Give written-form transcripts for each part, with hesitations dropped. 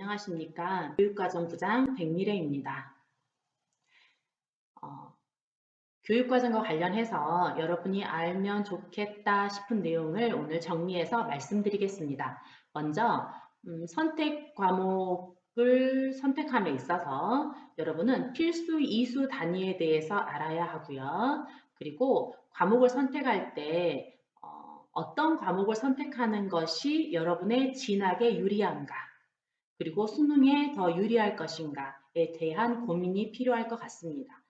안녕하십니까. 교육과정부장 백미래입니다. 교육과정과 관련해서 여러분이 알면 좋겠다 싶은 내용을 오늘 정리해서 말씀드리겠습니다. 먼저 선택 과목을 선택함에 있어서 여러분은 필수 이수 단위에 대해서 알아야 하고요. 그리고 과목을 선택할 때 어떤 과목을 선택하는 것이 여러분의 진학에 유리한가, 그리고 수능에 더 유리할 것인가에 대한 고민이 필요할 것 같습니다.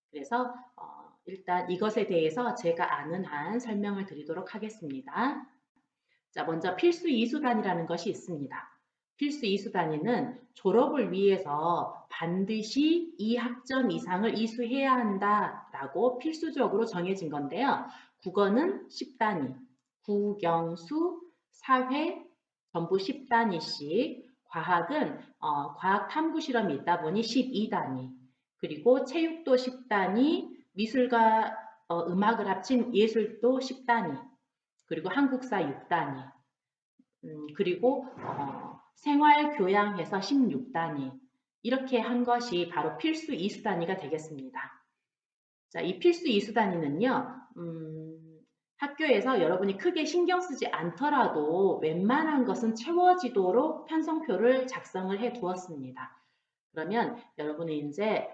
그래서 일단 이것에 대해서 제가 아는 한 설명을 드리도록 하겠습니다. 자, 먼저 필수 이수단위라는 것이 있습니다. 필수 이수단위는 졸업을 위해서 반드시 이 학점 이상을 이수해야 한다라고 필수적으로 정해진 건데요. 국어는 10단위, 국영수, 사회 전부 10단위씩, 과학은 과학 탐구 실험이 있다 보니 12단위, 그리고 체육도 10단위, 미술과 음악을 합친 예술도 10단위, 그리고 한국사 6단위, 그리고 생활교양해서 16단위, 이렇게 한 것이 바로 필수 이수 단위가 되겠습니다. 자, 이 필수 이수 단위는요, 학교에서 여러분이 크게 신경 쓰지 않더라도 웬만한 것은 채워지도록 편성표를 작성을 해 두었습니다. 그러면 여러분이 이제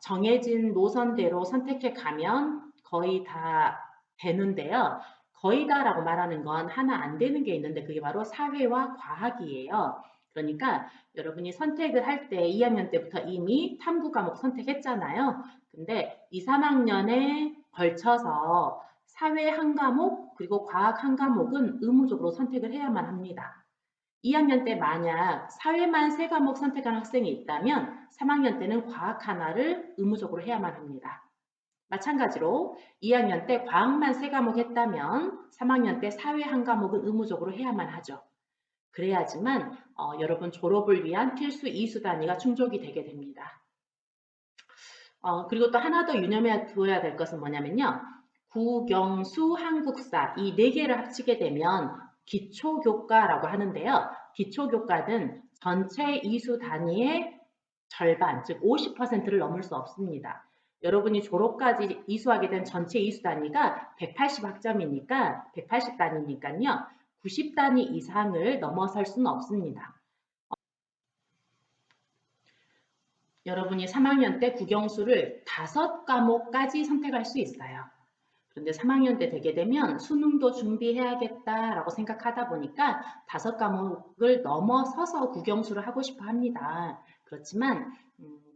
정해진 노선대로 선택해 가면 거의 다 되는데요. 거의 다라고 말하는 건 하나 안 되는 게 있는데 그게 바로 사회와 과학이에요. 그러니까 여러분이 선택을 할 때 2학년 때부터 이미 탐구 과목 선택했잖아요. 근데 2, 3학년에 걸쳐서 사회 한 과목 그리고 과학 한 과목은 의무적으로 선택을 해야만 합니다. 2학년 때 만약 사회만 3과목 선택한 학생이 있다면 3학년 때는 과학 하나를 의무적으로 해야만 합니다. 마찬가지로 2학년 때 과학만 3과목 했다면 3학년 때 사회 한 과목은 의무적으로 해야만 하죠. 그래야지만 여러분 졸업을 위한 필수 이수 단위가 충족이 되게 됩니다. 그리고 또 하나 더 유념해 두어야 될 것은 뭐냐면요. 국영수, 한국사 이 4개를 합치게 되면 기초교과라고 하는데요. 기초교과는 전체 이수 단위의 절반, 즉 50%를 넘을 수 없습니다. 여러분이 졸업까지 이수하게 된 전체 이수 단위가 180학점이니까 180단위니까요. 90단위 이상을 넘어설 수는 없습니다. 여러분이 3학년 때 국영수를 5과목까지 선택할 수 있어요. 그런데 3학년 때 되게 되면 수능도 준비해야겠다라고 생각하다 보니까 5과목을 넘어서서 국영수를 하고 싶어 합니다. 그렇지만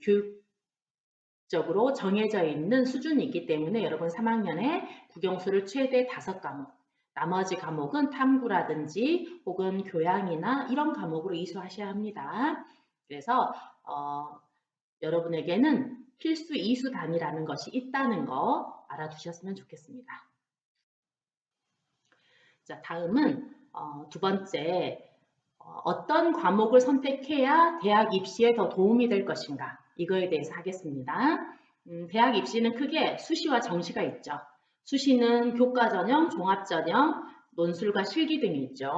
교육적으로 정해져 있는 수준이 있기 때문에 여러분 3학년에 국영수를 최대 5과목, 나머지 과목은 탐구라든지 혹은 교양이나 이런 과목으로 이수하셔야 합니다. 그래서 여러분에게는 필수 이수 단위라는 것이 있다는 거 알아두셨으면 좋겠습니다. 자, 다음은 두 번째, 어떤 과목을 선택해야 대학 입시에 더 도움이 될 것인가, 이거에 대해서 하겠습니다. 대학 입시는 크게 수시와 정시가 있죠. 수시는 교과 전형, 종합 전형, 논술과 실기 등이 있죠.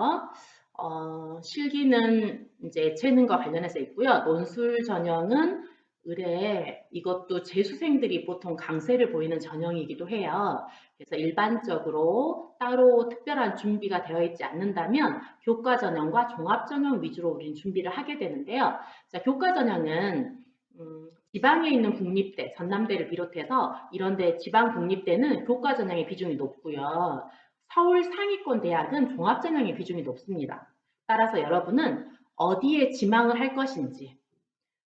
실기는 이제 예체능과 관련해서 있고요. 논술 전형은 의뢰, 이것도 재수생들이 보통 강세를 보이는 전형이기도 해요. 그래서 일반적으로 따로 특별한 준비가 되어 있지 않는다면 교과 전형과 종합 전형 위주로 우리는 준비를 하게 되는데요. 자, 교과 전형은 지방에 있는 국립대, 전남대를 비롯해서 이런데 지방 국립대는 교과 전형의 비중이 높고요. 서울 상위권 대학은 종합 전형의 비중이 높습니다. 따라서 여러분은 어디에 지망을 할 것인지,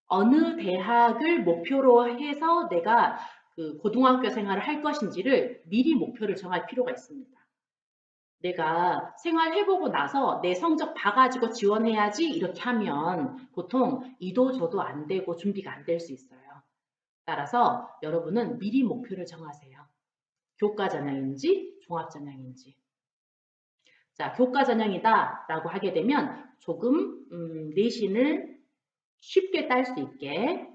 어느 대학을 목표로 해서 내가 그 고등학교 생활을 할 것인지를 미리 목표를 정할 필요가 있습니다. 내가 생활해보고 나서 내 성적 봐가지고 지원해야지 이렇게 하면 보통 이도 저도 안 되고 준비가 안 될 수 있어요. 따라서 여러분은 미리 목표를 정하세요. 교과 전형인지 종합 전형인지. 자, 교과 전형이다 라고 하게 되면 조금 내신을 쉽게 딸 수 있게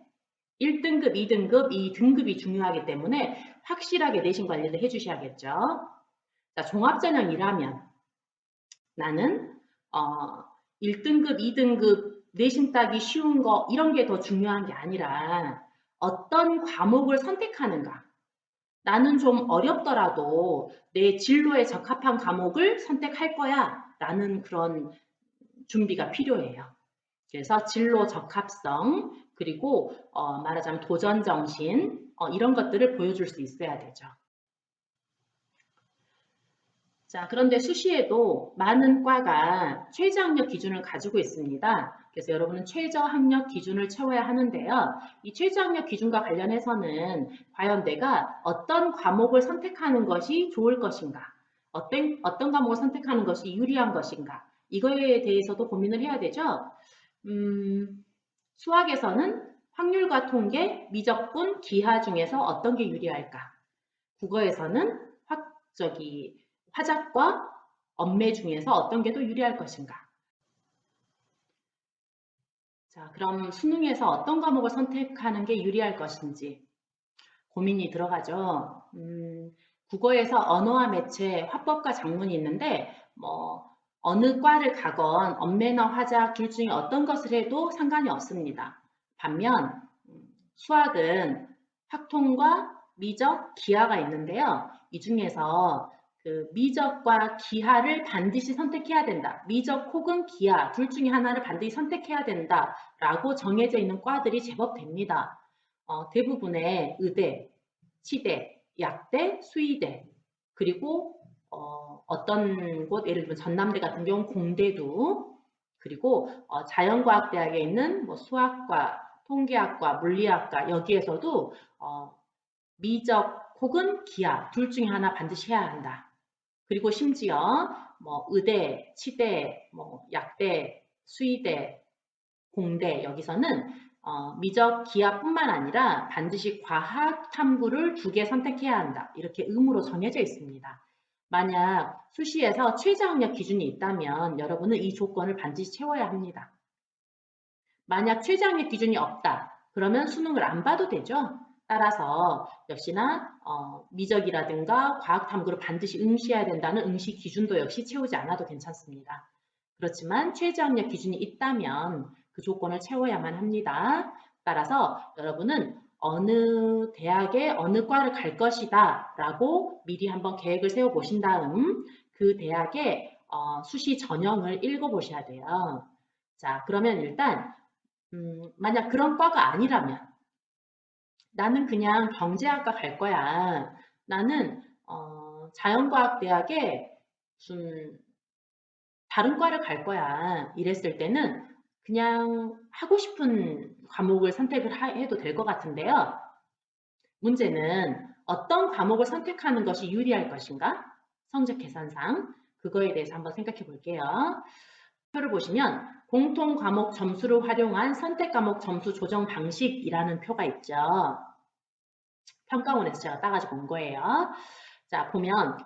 1등급, 2등급, 이 등급이 중요하기 때문에 확실하게 내신 관리를 해주셔야겠죠. 자, 종합전형이라면 나는 1등급, 2등급 내신 따기 쉬운 거 이런 게 더 중요한 게 아니라 어떤 과목을 선택하는가. 나는 좀 어렵더라도 내 진로에 적합한 과목을 선택할 거야 라는 그런 준비가 필요해요. 그래서 진로 적합성 그리고 말하자면 도전 정신 이런 것들을 보여줄 수 있어야 되죠. 자, 그런데 수시에도 많은 과가 최저학력 기준을 가지고 있습니다. 그래서 여러분은 최저학력 기준을 채워야 하는데요. 이 최저학력 기준과 관련해서는 과연 내가 어떤 과목을 선택하는 것이 좋을 것인가, 어떤 과목을 선택하는 것이 유리한 것인가, 이거에 대해서도 고민을 해야 되죠. 수학에서는 확률과 통계, 미적분, 기하 중에서 어떤 게 유리할까? 국어에서는 화작과 언매 중에서 어떤 게 더 유리할 것인가? 자, 그럼 수능에서 어떤 과목을 선택하는 게 유리할 것인지 고민이 들어가죠. 국어에서 언어와 매체, 화법과 작문이 있는데 어느 과를 가건 언매나 화작 둘 중에 어떤 것을 해도 상관이 없습니다. 반면 수학은 확통과 미적, 기하가 있는데요. 이 중에서 그 미적과 기하를 반드시 선택해야 된다. 미적 혹은 기하 둘 중에 하나를 반드시 선택해야 된다라고 정해져 있는 과들이 제법 됩니다. 대부분의 의대, 치대, 약대, 수의대 그리고 어떤 곳 예를 들면 전남대 같은 경우 공대도 그리고 자연과학대학에 있는 뭐 수학과, 통계학과, 물리학과 여기에서도 미적 혹은 기하 둘 중에 하나 반드시 해야 한다. 그리고 심지어 뭐 의대, 치대, 뭐 약대, 수의대, 공대 여기서는 미적 기하뿐만 아니라 반드시 과학 탐구를 2개 선택해야 한다. 이렇게 의무로 정해져 있습니다. 만약 수시에서 최저학력 기준이 있다면 여러분은 이 조건을 반드시 채워야 합니다. 만약 최저학력 기준이 없다. 그러면 수능을 안 봐도 되죠. 따라서 역시나 미적이라든가 과학탐구를 반드시 응시해야 된다는 응시 기준도 역시 채우지 않아도 괜찮습니다. 그렇지만 최저학력 기준이 있다면 그 조건을 채워야만 합니다. 따라서 여러분은 어느 대학에 어느 과를 갈 것이다 라고 미리 한번 계획을 세워 보신 다음 그 대학의 수시 전형을 읽어 보셔야 돼요. 자, 그러면 일단 만약 그런 과가 아니라면 나는 그냥 경제학과 갈 거야. 나는 자연과학대학에 무슨 다른 과를 갈 거야. 이랬을 때는 그냥 하고 싶은 과목을 선택을 해도 될 것 같은데요. 문제는 어떤 과목을 선택하는 것이 유리할 것인가? 성적 계산상. 그거에 대해서 한번 생각해 볼게요. 표를 보시면 공통 과목 점수를 활용한 선택 과목 점수 조정 방식이라는 표가 있죠. 평가원에서 제가 따가지고 온 거예요. 자, 보면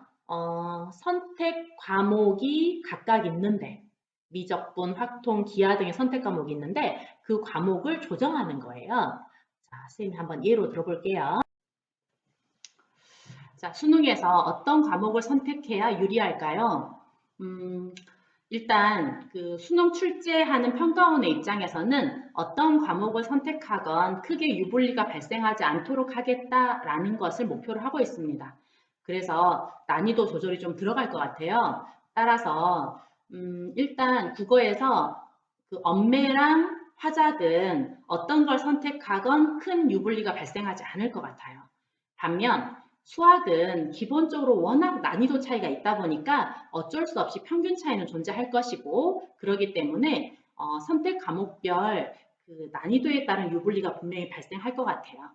선택 과목이 각각 있는데 미적분, 확통, 기하 등의 선택 과목이 있는데 그 과목을 조정하는 거예요. 자, 선생님이 한번 예로 들어볼게요. 자, 수능에서 어떤 과목을 선택해야 유리할까요? 일단 그 수능 출제하는 평가원의 입장에서는 어떤 과목을 선택하건 크게 유불리가 발생하지 않도록 하겠다라는 것을 목표로 하고 있습니다. 그래서 난이도 조절이 좀 들어갈 것 같아요. 따라서 일단 국어에서 그 언매랑 화작은 어떤 걸 선택하건 큰 유불리가 발생하지 않을 것 같아요. 반면 수학은 기본적으로 워낙 난이도 차이가 있다 보니까 어쩔 수 없이 평균 차이는 존재할 것이고 그러기 때문에 선택 과목별 그 난이도에 따른 유불리가 분명히 발생할 것 같아요.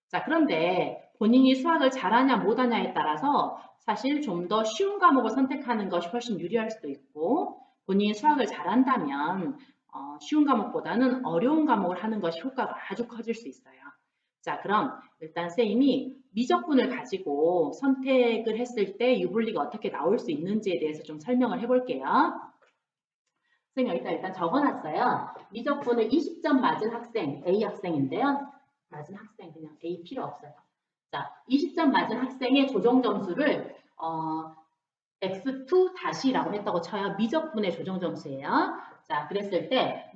자, 그런데 본인이 수학을 잘하냐 못하냐에 따라서 사실 좀 더 쉬운 과목을 선택하는 것이 훨씬 유리할 수도 있고 본인이 수학을 잘한다면 쉬운 과목보다는 어려운 과목을 하는 것이 효과가 아주 커질 수 있어요. 자, 그럼 일단 쌤이 미적분을 가지고 선택을 했을 때 유불리가 어떻게 나올 수 있는지에 대해서 좀 설명을 해볼게요. 선생님 여기다 일단 적어놨어요. 미적분을 20점 맞은 학생, A 학생인데요. 맞은 학생 그냥 A 필요 없어요. 자, 20점 맞은 학생의 조정 점수를 X2-라고 했다고 쳐요. 미적분의 조정 점수예요. 자, 그랬을 때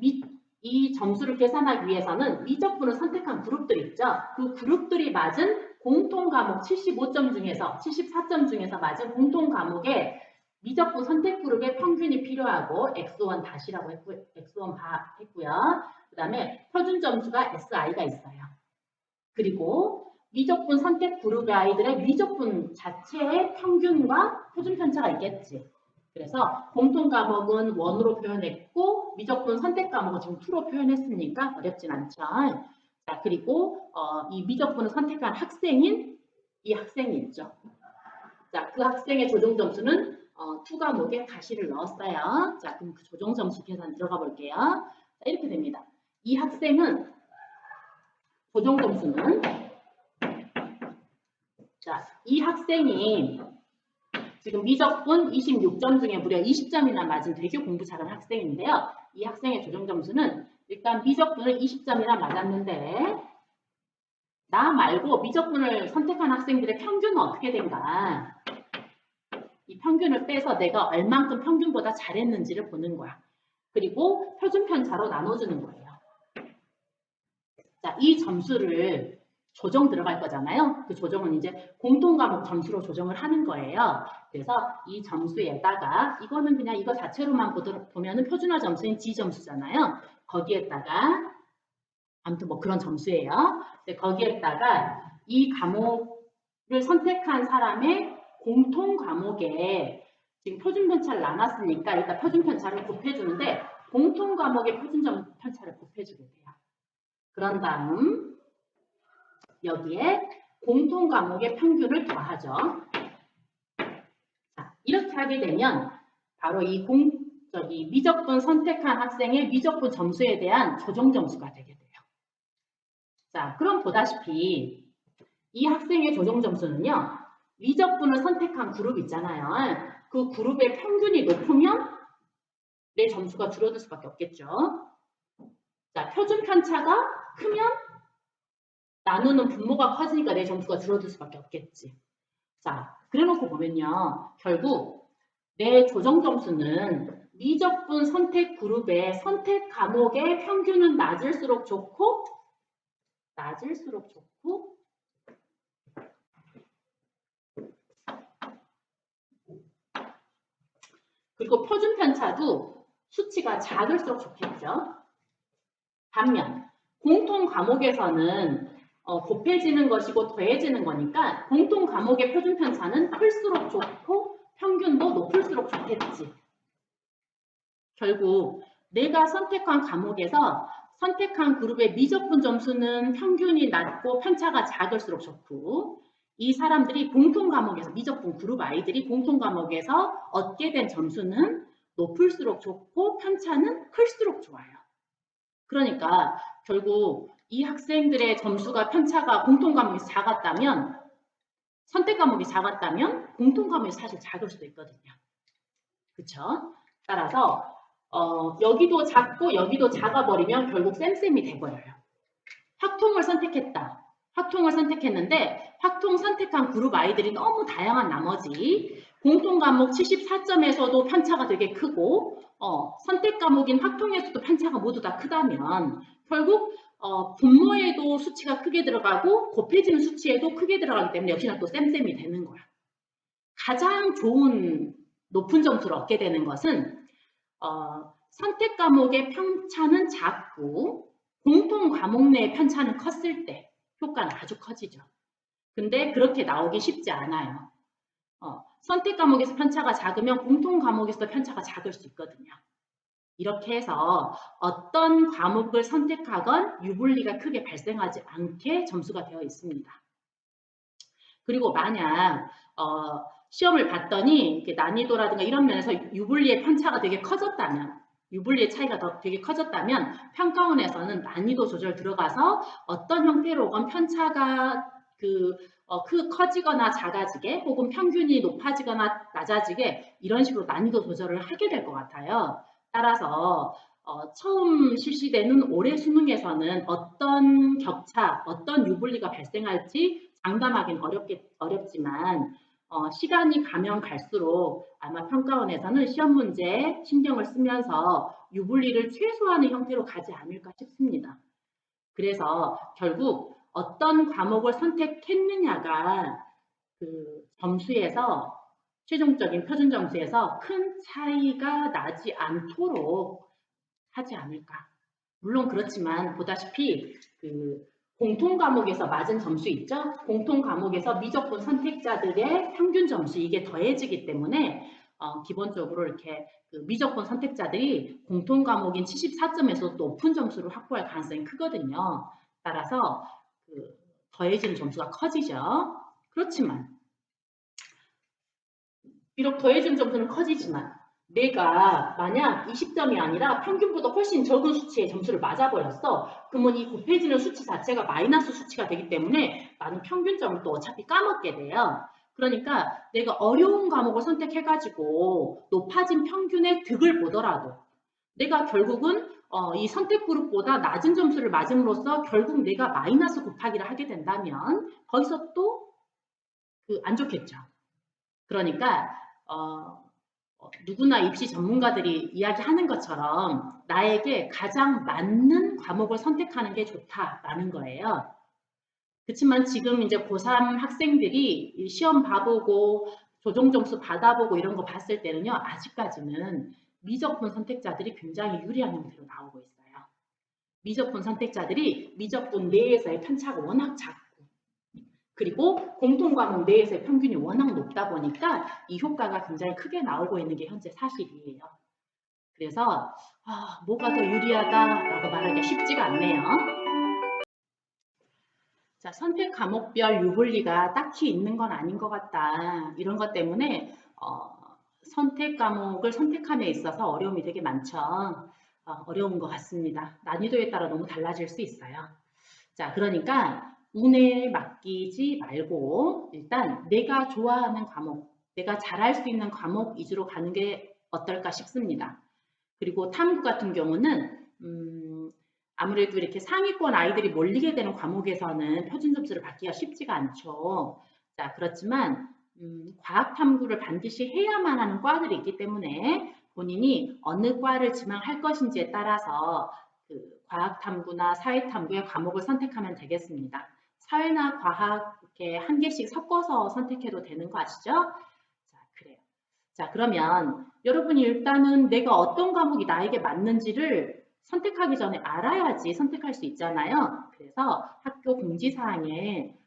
이 점수를 계산하기 위해서는 미적분을 선택한 그룹들 있죠. 그 그룹들이 맞은 공통 과목 75점 중에서 74점 중에서 맞은 공통 과목에 미적분 선택 그룹의 평균이 필요하고 x1 다시라고 했고 x1 바 했고요. 그다음에 표준 점수가 si가 있어요. 그리고 미적분 선택 그룹의 아이들의 미적분 자체의 평균과 표준 편차가 있겠지. 그래서 공통 과목은 1으로 표현했고 미적분 선택 과목은 지금 2로 표현했으니까 어렵진 않죠. 자, 그리고 이 미적분을 선택한 학생인 이 학생이 있죠. 자, 그 학생의 조정 점수는 2 과목에 가시를 넣었어요. 자, 그럼 그 조정 점수 계산 들어가 볼게요. 자, 이렇게 됩니다. 이 학생은 조정 점수는 자, 이 학생이 지금 미적분 26점 중에 무려 20점이나 맞은 되게 공부 잘하는 학생인데요. 이 학생의 조정 점수는 일단 미적분을 20점이나 맞았는데 나 말고 미적분을 선택한 학생들의 평균은 어떻게 된가? 이 평균을 빼서 내가 얼만큼 평균보다 잘했는지를 보는 거야. 그리고 표준 편차로 나눠주는 거예요. 자, 이 점수를 조정 들어갈 거잖아요. 그 조정은 이제 공통 과목 점수로 조정을 하는 거예요. 그래서 이 점수에다가 이거는 그냥 이거 자체로만 보면은 표준화 점수인 G 점수잖아요. 거기에다가 아무튼 뭐 그런 점수예요. 거기에다가 이 과목을 선택한 사람의 공통 과목에 지금 표준 편차를 나눴으니까 일단 표준 편차를 곱해주는데 공통 과목의 표준 편차를 곱해주게 돼요. 그런 다음 여기에 공통 과목의 평균을 더하죠. 자, 이렇게 하게 되면 바로 이 미적분 선택한 학생의 미적분 점수에 대한 조정 점수가 되게 돼요. 자, 그럼 보다시피 이 학생의 조정 점수는요. 미적분을 선택한 그룹 있잖아요. 그 그룹의 평균이 높으면 내 점수가 줄어들 수밖에 없겠죠. 자, 표준 편차가 크면 나누는 분모가 커지니까 내 점수가 줄어들 수밖에 없겠지. 자, 그래놓고 보면요. 결국 내 조정 점수는 미적분 선택 그룹의 선택 과목의 평균은 낮을수록 좋고 그리고 표준 편차도 수치가 작을수록 좋겠죠. 반면 공통 과목에서는 곱해지는 것이고 더해지는 거니까 공통 과목의 표준 편차는 클수록 좋고 평균도 높을수록 좋겠지. 결국 내가 선택한 과목에서 선택한 그룹의 미적분 점수는 평균이 낮고 편차가 작을수록 좋고 이 사람들이 공통 과목에서 미적분 그룹 아이들이 공통 과목에서 얻게 된 점수는 높을수록 좋고 편차는 클수록 좋아요. 그러니까 결국 이 학생들의 점수가 편차가 공통 과목에서 작았다면 선택 과목이 작았다면 공통 과목이 사실 작을 수도 있거든요. 그렇죠? 따라서 여기도 작고 여기도 작아버리면 결국 쌤쌤이 돼버려요. 확통을 선택했다. 확통을 선택했는데 확통 선택한 그룹 아이들이 너무 다양한 나머지 공통 과목 74점에서도 편차가 되게 크고 선택 과목인 확통에서도 편차가 모두 다 크다면 결국 분모에도 수치가 크게 들어가고 곱해지는 수치에도 크게 들어가기 때문에 역시나 또 쌤쌤이 되는 거야. 가장 좋은 높은 점수를 얻게 되는 것은 선택 과목의 편차는 작고 공통 과목 내의 편차는 컸을 때 효과는 아주 커지죠. 근데 그렇게 나오기 쉽지 않아요. 선택 과목에서 편차가 작으면 공통 과목에서 편차가 작을 수 있거든요. 이렇게 해서 어떤 과목을 선택하건 유불리가 크게 발생하지 않게 점수가 되어 있습니다. 그리고 만약 시험을 봤더니 난이도라든가 이런 면에서 유불리의 편차가 되게 커졌다면 유불리의 차이가 되게 커졌다면 평가원에서는 난이도 조절 들어가서 어떤 형태로건 편차가 커지거나 작아지게 혹은 평균이 높아지거나 낮아지게 이런 식으로 난이도 조절을 하게 될 것 같아요. 따라서 처음 실시되는 올해 수능에서는 어떤 격차, 어떤 유불리가 발생할지 장담하기는 어렵지만 시간이 가면 갈수록 아마 평가원에서는 시험 문제에 신경을 쓰면서 유불리를 최소화하는 형태로 가지 않을까 싶습니다. 그래서 결국 어떤 과목을 선택했느냐가 그 점수에서 최종적인 표준 점수에서 큰 차이가 나지 않도록 하지 않을까. 물론 그렇지만 보다시피 그 공통 과목에서 맞은 점수 있죠? 공통 과목에서 미적분 선택자들의 평균 점수 이게 더해지기 때문에 기본적으로 이렇게 그 미적분 선택자들이 공통 과목인 74점에서 높은 점수를 확보할 가능성이 크거든요. 따라서 그 더해지는 점수가 커지죠. 그렇지만 비록 더해진 점수는 커지지만 내가 만약 20점이 아니라 평균보다 훨씬 적은 수치의 점수를 맞아버렸어. 그러면 이 곱해지는 수치 자체가 마이너스 수치가 되기 때문에 나는 평균점을 또 어차피 까먹게 돼요. 그러니까 내가 어려운 과목을 선택해가지고 높아진 평균의 득을 보더라도 내가 결국은 이 선택 그룹보다 낮은 점수를 맞음으로써 결국 내가 마이너스 곱하기를 하게 된다면 거기서 또 그 안 좋겠죠. 그러니까 누구나 입시 전문가들이 이야기하는 것처럼 나에게 가장 맞는 과목을 선택하는 게 좋다라는 거예요. 그렇지만 지금 이제 고3 학생들이 시험 봐보고 조정 점수 받아보고 이런 거 봤을 때는요. 아직까지는 미적분 선택자들이 굉장히 유리한 형태로 나오고 있어요. 미적분 선택자들이 미적분 내에서의 편차가 워낙 작고 그리고 공통 과목 내에서의 평균이 워낙 높다 보니까 이 효과가 굉장히 크게 나오고 있는 게 현재 사실이에요. 그래서 뭐가 더 유리하다라고 말하기가 쉽지가 않네요. 자, 선택 과목별 유불리가 딱히 있는 건 아닌 것 같다. 이런 것 때문에 선택 과목을 선택함에 있어서 어려움이 되게 많죠. 어려운 것 같습니다. 난이도에 따라 너무 달라질 수 있어요. 자, 그러니까 운에 맡기지 말고 일단 내가 좋아하는 과목, 내가 잘할 수 있는 과목 위주로 가는 게 어떨까 싶습니다. 그리고 탐구 같은 경우는 아무래도 이렇게 상위권 아이들이 몰리게 되는 과목에서는 표준 점수를 받기가 쉽지가 않죠. 자, 그렇지만 과학 탐구를 반드시 해야만 하는 과들이 있기 때문에 본인이 어느 과를 지망할 것인지에 따라서 그 과학 탐구나 사회 탐구의 과목을 선택하면 되겠습니다. 사회나 과학 이렇게 한 개씩 섞어서 선택해도 되는 거 아시죠? 자, 그래요. 자, 그러면 여러분이 일단은 내가 어떤 과목이 나에게 맞는지를 선택하기 전에 알아야지 선택할 수 있잖아요. 그래서 학교 공지사항에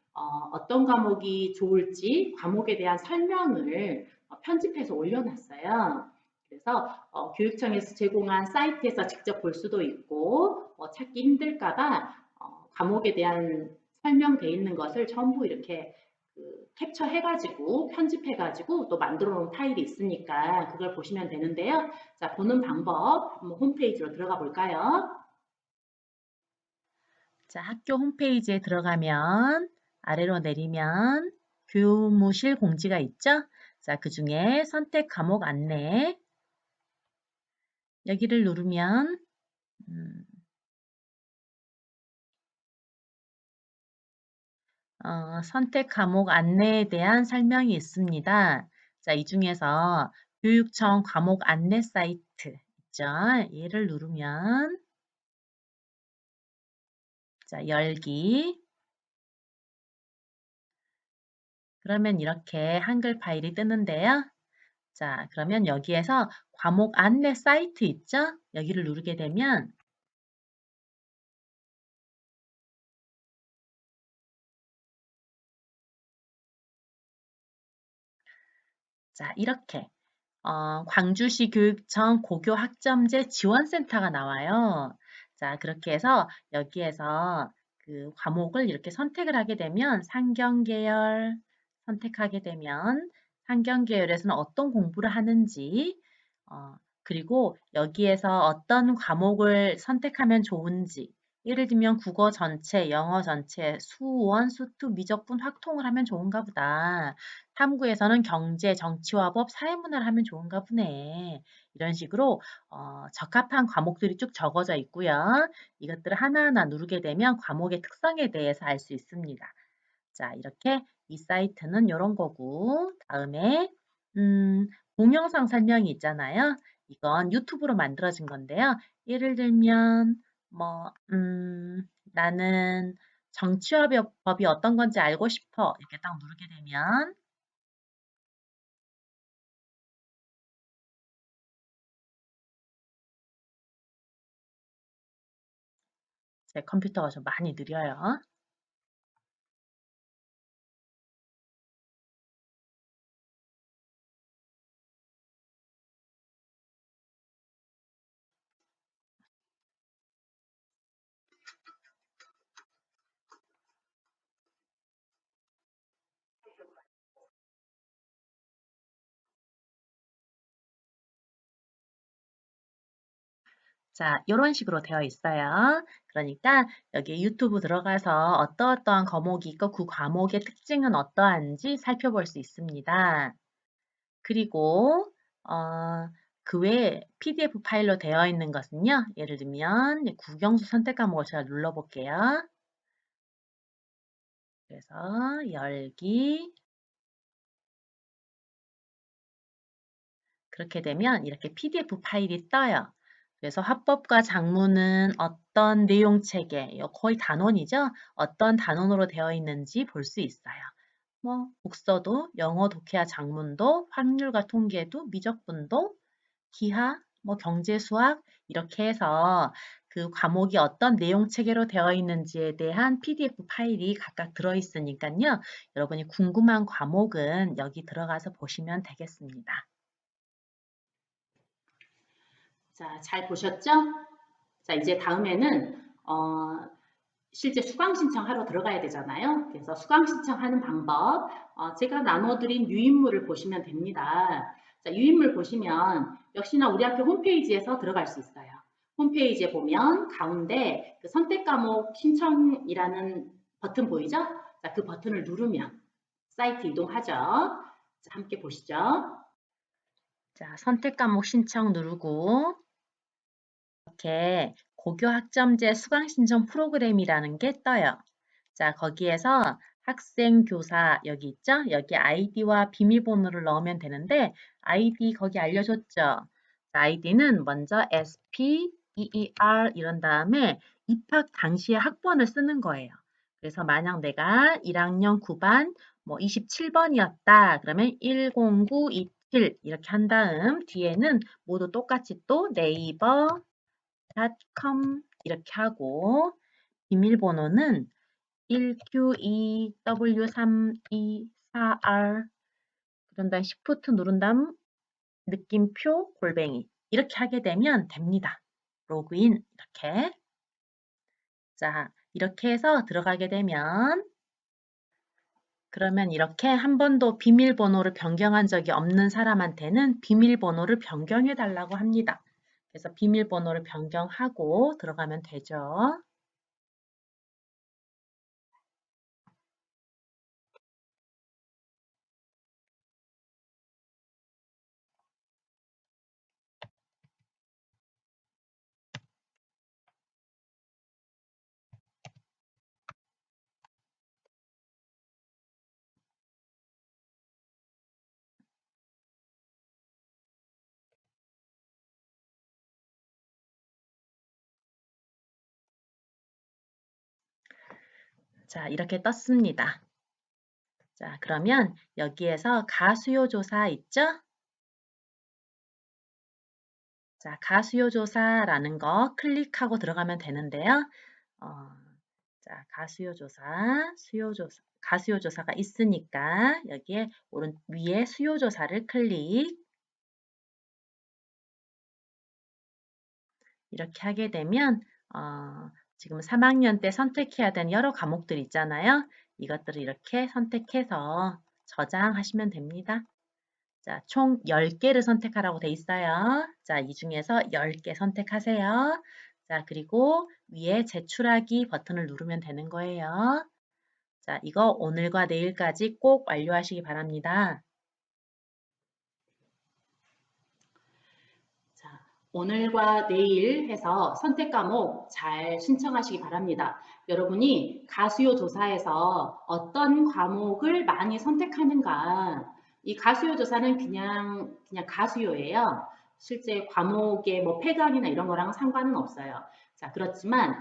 어떤 과목이 좋을지 과목에 대한 설명을 편집해서 올려놨어요. 그래서 교육청에서 제공한 사이트에서 직접 볼 수도 있고 찾기 힘들까봐 과목에 대한 설명돼 있는 것을 전부 이렇게 캡처해가지고 편집해가지고 또 만들어 놓은 파일이 있으니까 그걸 보시면 되는데요. 자, 보는 방법 한번 홈페이지로 들어가 볼까요? 자, 학교 홈페이지에 들어가면 아래로 내리면 교무실 공지가 있죠? 자, 그 중에 선택 과목 안내 여기를 누르면 선택 과목 안내에 대한 설명이 있습니다. 자, 이 중에서 교육청 과목 안내 사이트 있죠? 얘를 누르면 자, 열기 그러면 이렇게 한글 파일이 뜨는데요. 자, 그러면 여기에서 과목 안내 사이트 있죠? 여기를 누르게 되면 자, 이렇게 광주시 교육청 고교학점제 지원센터가 나와요. 자, 그렇게 해서 여기에서 그 과목을 이렇게 선택을 하게 되면 상경계열 선택하게 되면 상경계열에서는 어떤 공부를 하는지 그리고 여기에서 어떤 과목을 선택하면 좋은지 예를 들면 국어 전체, 영어 전체, 수원, 수투, 미적분, 확통을 하면 좋은가 보다. 탐구에서는 경제, 정치화법, 사회문화를 하면 좋은가 보네. 이런 식으로 적합한 과목들이 쭉 적어져 있고요. 이것들을 하나하나 누르게 되면 과목의 특성에 대해서 알 수 있습니다. 자, 이렇게 이 사이트는 이런 거고 다음에 동영상 설명이 있잖아요. 이건 유튜브로 만들어진 건데요. 예를 들면 뭐 나는 정치화법이 어떤 건지 알고 싶어. 이렇게 딱 누르게 되면 제 컴퓨터가 좀 많이 느려요. 자, 이런 식으로 되어 있어요. 그러니까 여기 유튜브 들어가서 어떠어떠한 과목이 있고 그 과목의 특징은 어떠한지 살펴볼 수 있습니다. 그리고 그 외에 PDF 파일로 되어 있는 것은요. 예를 들면 국영수 선택 과목을 제가 눌러볼게요. 그래서 열기 그렇게 되면 이렇게 PDF 파일이 떠요. 그래서 화법과 작문은 어떤 내용 체계, 이거 거의 단원이죠? 어떤 단원으로 되어 있는지 볼 수 있어요. 뭐 국서도, 영어 독해와 작문도, 확률과 통계도, 미적분도, 기하, 뭐 경제 수학 이렇게 해서 그 과목이 어떤 내용 체계로 되어 있는지에 대한 PDF 파일이 각각 들어 있으니까요. 여러분이 궁금한 과목은 여기 들어가서 보시면 되겠습니다. 자, 잘 보셨죠? 자, 이제 다음에는 실제 수강 신청하러 들어가야 되잖아요. 그래서 수강 신청하는 방법, 제가 나눠드린 유인물을 보시면 됩니다. 자, 유인물 보시면 역시나 우리 학교 홈페이지에서 들어갈 수 있어요. 홈페이지에 보면 가운데 그 선택 과목 신청이라는 버튼 보이죠? 자, 그 버튼을 누르면 사이트 이동하죠. 자, 함께 보시죠. 자, 선택 과목 신청 누르고 이렇게 고교 학점제 수강 신청 프로그램이라는 게 떠요. 자, 거기에서 학생 교사 여기 있죠? 여기 아이디와 비밀번호를 넣으면 되는데 아이디 거기 알려줬죠? 아이디는 먼저 SPEER 이런 다음에 입학 당시의 학번을 쓰는 거예요. 그래서 만약 내가 1학년 9반 뭐 27번이었다. 그러면 10927 이렇게 한 다음 뒤에는 모두 똑같이 또 네이버 .com 이렇게 하고 비밀번호는 1Q2W324R 그런 다음 Shift 누른 다음 느낌표 골뱅이 이렇게 하게 되면 됩니다. 로그인 이렇게 자 이렇게 해서 들어가게 되면 그러면 이렇게 한 번도 비밀번호를 변경한 적이 없는 사람한테는 비밀번호를 변경해 달라고 합니다. 그래서 비밀번호를 변경하고 들어가면 되죠. 자, 이렇게 떴습니다. 자, 그러면 여기에서 가수요 조사 있죠? 자, 가수요 조사라는 거 클릭하고 들어가면 되는데요. 어, 자, 가수요 조사, 수요 조사, 가수요 조사가 있으니까 여기에 오른 위에 수요 조사를 클릭 이렇게 하게 되면 지금 3학년 때 선택해야 되는 여러 과목들 있잖아요. 이것들을 이렇게 선택해서 저장하시면 됩니다. 자, 총 10개를 선택하라고 돼 있어요. 자, 이 중에서 10개 선택하세요. 자, 그리고 위에 제출하기 버튼을 누르면 되는 거예요. 자, 이거 오늘과 내일까지 꼭 완료하시기 바랍니다. 자, 오늘과 내일 해서 선택 과목 잘 신청하시기 바랍니다. 여러분이 가수요 조사에서 어떤 과목을 많이 선택하는가, 이 가수요 조사는 그냥 가수요예요. 실제 과목의 뭐 폐강이나 이런 거랑은 상관은 없어요. 자, 그렇지만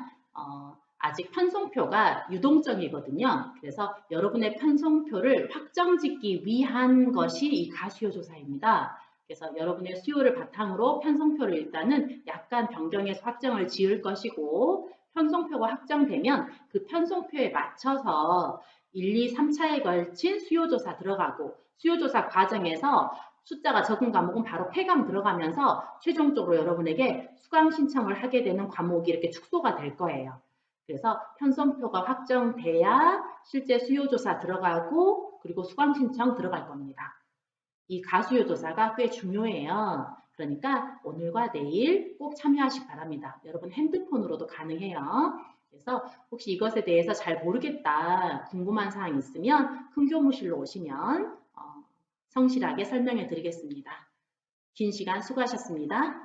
아직 편성표가 유동적이거든요. 그래서 여러분의 편성표를 확정짓기 위한 것이 이 가수요 조사입니다. 그래서 여러분의 수요를 바탕으로 편성표를 일단은 약간 변경해서 확정을 지을 것이고, 편성표가 확정되면 그 편성표에 맞춰서 1, 2, 3차에 걸친 수요조사 들어가고, 수요조사 과정에서 숫자가 적은 과목은 바로 폐강 들어가면서 최종적으로 여러분에게 수강 신청을 하게 되는 과목이 이렇게 축소가 될 거예요. 그래서 편성표가 확정돼야 실제 수요조사 들어가고, 그리고 수강 신청 들어갈 겁니다. 이 가수요 조사가 꽤 중요해요. 그러니까 오늘과 내일 꼭 참여하시기 바랍니다. 여러분 핸드폰으로도 가능해요. 그래서 혹시 이것에 대해서 잘 모르겠다, 궁금한 사항 있으면 큰 교무실로 오시면 성실하게 설명해 드리겠습니다. 긴 시간 수고하셨습니다.